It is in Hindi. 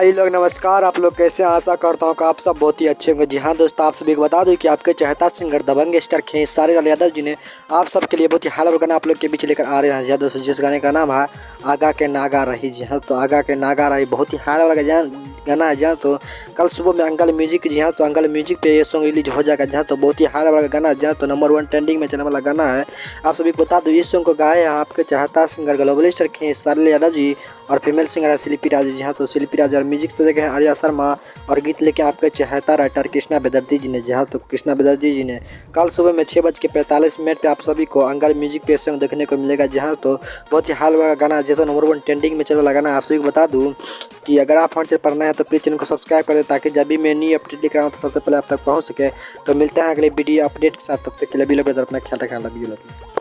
भाई लोग नमस्कार। आप लोग कैसे हैं? आशा करता हूँ कि आप सब बहुत ही अच्छे होंगे। जी हाँ दोस्तों, आप सभी को बता दूं कि आपके चहेता सिंगर दबंग स्टार खेसारी लाल यादव जी ने आप सबके लिए बहुत ही हाल गाना आप लोग के बीच लेकर आ रहे हैं। जी हाँ दोस्तों, जिस गाने का नाम है आगा के नागा रही। जी हाँ, तो आगा के नागा रही बहुत ही हाल वाला गाना है। जहाँ तो कल सुबह में अंकल म्यूजिक, जी हाँ तो अंकल म्यूजिक पे ये सॉन्ग रिलीज हो जाएगा। जहाँ तो बहुत ही हाल वाला गाना है, जहाँ तो नंबर 1 ट्रेंडिंग में चलने वाला गाना है। आप सभी को बता दूं इस सॉन्ग को गाए हैं आपके चाहता singer global star Khesari Lal Yadav ji और फीमेल सिंगर है शिल्पी राज। जी हाँ, तो शिल्पी राज और म्यूजिक से जगह है आर्या शर्मा और गीत लेके आपके चाहता राइटर कृष्णा बेदर्जी जी ने। जी हाँ, तो कृष्णा बेदर्जी जी ने कल सुबह में 6:45 पे आप सभी को अंकल म्यूजिक पे सॉन्ग देखने को मिलेगा। जी हाँ, तो बहुत ही हाल वाला गाना जो तो नंबर 1 ट्रेंडिंग में चल वाला गाना। आप सभी को बता दूँ कि अगर आप हमारे चैनल पर नए हैं तो प्लीज़ चैनल को सब्सक्राइब कर दें ताकि जब भी मैं नई अपडेट लेकर आऊँ तो सबसे पहले आप तक पहुँच सके। तो मिलते हैं अगले वीडियो अपडेट के साथ, तब तक के लिए अपना ख्याल रखना।